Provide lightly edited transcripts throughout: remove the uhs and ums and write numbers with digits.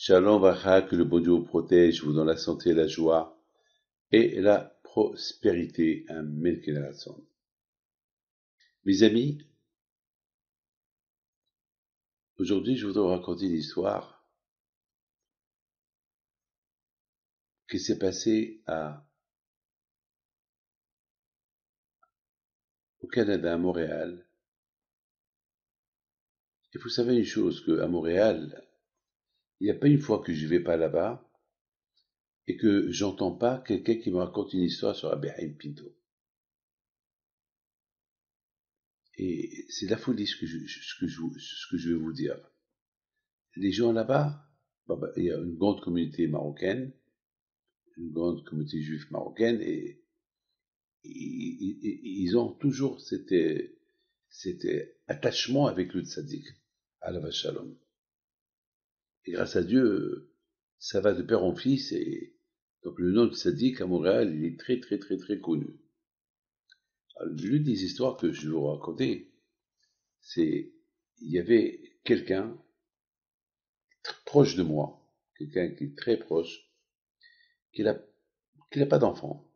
Shalom Vacha, que le bon Dieu vous protège, vous donne la santé, la joie et la prospérité. Amen. Mes amis, aujourd'hui je voudrais vous raconter une histoire qui s'est passée au Canada, à Montréal. Et vous savez une chose, qu'à Montréal, il n'y a pas une fois que je vais pas là-bas et que j'entends pas quelqu'un qui me raconte une histoire sur Abraham Pinto. Et c'est la folie ce que je vais vous dire. Les gens là-bas, il y a une grande communauté marocaine, une grande communauté juive marocaine, et ils ont toujours cet attachement avec le tzaddik, alav shalom. Et grâce à Dieu, ça va de père en fils, et donc le nom de tzaddik à Montréal, il est très très très très connu. Alors, l'une des histoires que je vais vous raconter, c'est, il y avait quelqu'un proche de moi, quelqu'un qui est très proche, qui n'a pas d'enfant.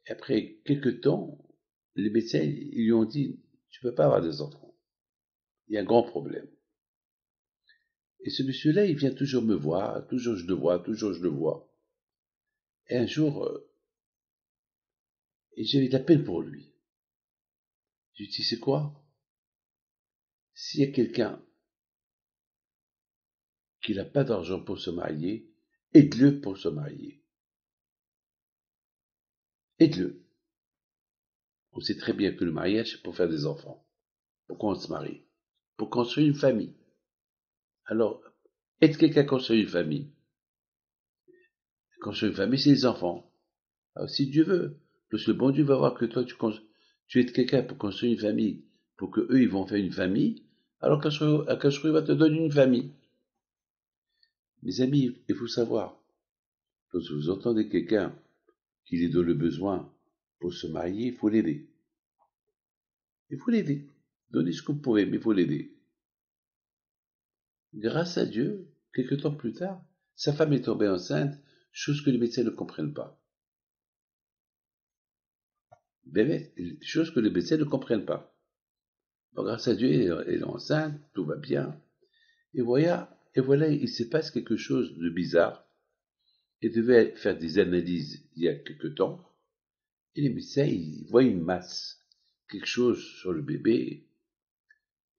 Et après quelques temps, les médecins ils lui ont dit, tu peux pas avoir des enfants. Il y a un grand problème. Et ce monsieur-là, il vient toujours me voir, toujours je le vois, toujours je le vois. Et un jour, et j'avais de la peine pour lui. Je lui dis, c'est quoi? S'il y a quelqu'un qui n'a pas d'argent pour se marier, aide-le pour se marier. Aide-le. On sait très bien que le mariage, c'est pour faire des enfants. Pourquoi on se marie? Pour construire une famille. Alors, aide quelqu'un à construire une famille. Construire une famille, c'est les enfants. Alors, si Dieu veut, parce que le bon Dieu va voir que toi, tu aides quelqu'un pour construire une famille, pour que eux, ils vont faire une famille, alors Akashru va te donner une famille. Mes amis, il faut savoir, lorsque vous entendez quelqu'un qui est dans le besoin pour se marier, il faut l'aider. Il faut l'aider. Donnez ce que vous pouvez, mais il faut l'aider. Grâce à Dieu, quelque temps plus tard, sa femme est tombée enceinte, chose que les médecins ne comprennent pas. Chose que les médecins ne comprennent pas. Bon, grâce à Dieu, elle est enceinte, tout va bien. Et voilà, il se passe quelque chose de bizarre. Elle devait faire des analyses il y a quelque temps. Et les médecins, ils voient une masse, quelque chose sur le bébé.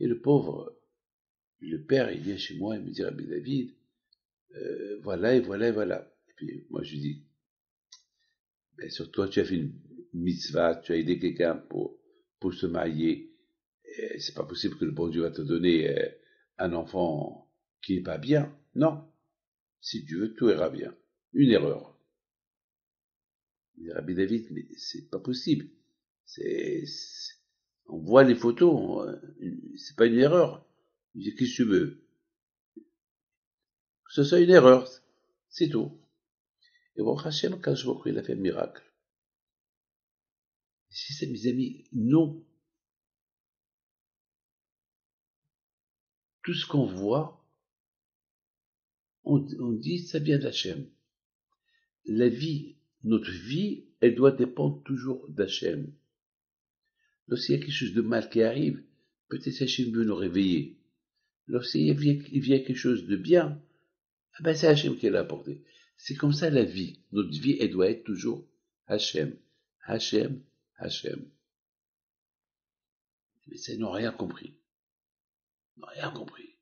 Et le pauvre, le père, il vient chez moi et me dit, Rabbi David, voilà, et voilà, et voilà. Et puis, moi, je lui dis, ben, sur toi, tu as fait une mitzvah, tu as aidé quelqu'un pour se marier. Et c'est pas possible que le bon Dieu va te donner un enfant qui n'est pas bien. Non. Si Dieu veut, tout ira bien. Une erreur. Rabbi David, mais c'est pas possible. On voit les photos, c'est pas une erreur. Je dis, qu'est-ce que tu veux? Que ce soit une erreur, c'est tout. Et bon, Hachem, quand je vois qu'il a fait un miracle. C'est ça, mes amis, non. Tout ce qu'on voit, on dit, ça vient d'Hachem. La vie, notre vie, elle doit dépendre toujours d'Hachem. Lorsqu'il y a quelque chose de mal qui arrive, peut-être Hachem veut nous réveiller. Lorsqu'il vient quelque chose de bien, ah ben c'est Hachem qui l'a apporté. C'est comme ça la vie. Notre vie, elle doit être toujours Hachem. Hachem, Hachem. Mais ça, ils n'ont rien compris. Ils n'ont rien compris.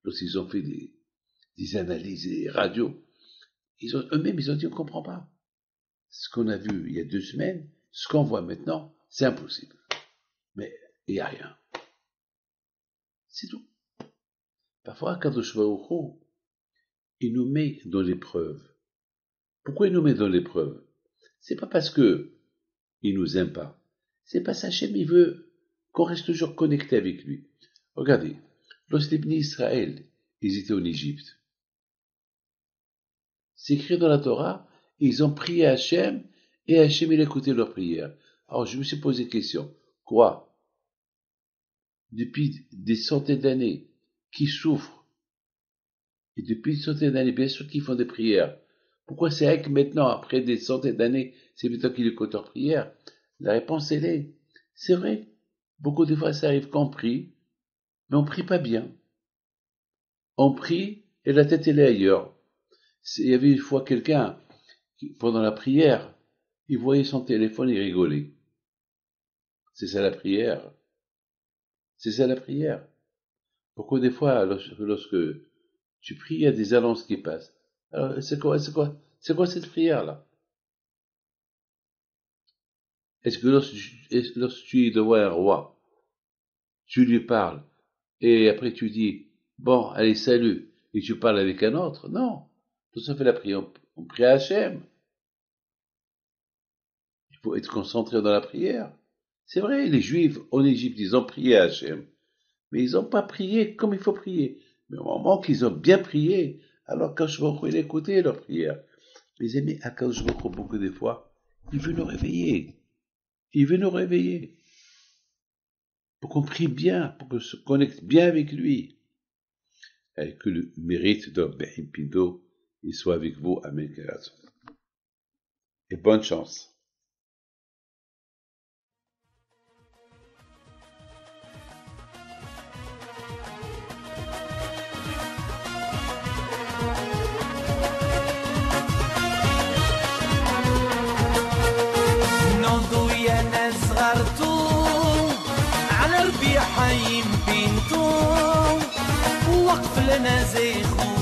Lorsqu'ils ont fait des analyses, des radios, eux-mêmes, ils ont dit, on ne comprend pas. Ce qu'on a vu il y a 2 semaines, ce qu'on voit maintenant, c'est impossible. Mais il n'y a rien. C'est tout. Parfois, Kadosh Baruch Hu, il nous met dans l'épreuve. Pourquoi il nous met dans l'épreuve? C'est pas parce que il nous aime pas. C'est parce qu'Hachem, il veut qu'on reste toujours connecté avec lui. Regardez, lorsque les bénis Israël, ils étaient en Égypte, c'est écrit dans la Torah, ils ont prié à Hachem, et Hachem, il a écouté leur prière. Alors, je me suis posé une question. Quoi? Depuis des centaines d'années, qui souffrent, Et depuis une centaine d'années, bien sûr qu'ils font des prières. Pourquoi c'est vrai que maintenant, après des centaines d'années, c'est maintenant qu'il est compte en prière? La réponse, elle est, c'est vrai. Beaucoup de fois, ça arrive qu'on prie, mais on prie pas bien. On prie et la tête, elle est ailleurs. Il y avait une fois quelqu'un, pendant la prière, il voyait son téléphone et rigolait. C'est ça la prière. C'est ça la prière. Pourquoi des fois, lorsque tu pries, il y a des annonces qui passent. Alors, c'est quoi cette prière-là? Est-ce que lorsque tu es devant un roi, tu lui parles, et après tu dis, bon, allez, salut, et tu parles avec un autre? Non. Tout ça fait la prière. On prie à Hachem. Il faut être concentré dans la prière. C'est vrai, les Juifs en Égypte, ils ont prié à Hachem. Mais ils n'ont pas prié comme il faut prier. Mais au moment qu'ils ont bien prié, alors quand je vais écouter leur prière. Mes amis, à quand je me crois beaucoup des fois, il veut nous réveiller. Il veut nous réveiller. Pour qu'on prie bien, pour qu'on se connecte bien avec lui. Et que le mérite de Ben Pindo, il soit avec vous. Amen. Et bonne chance. على ربيع حيم بنتو وقف لنا زي خو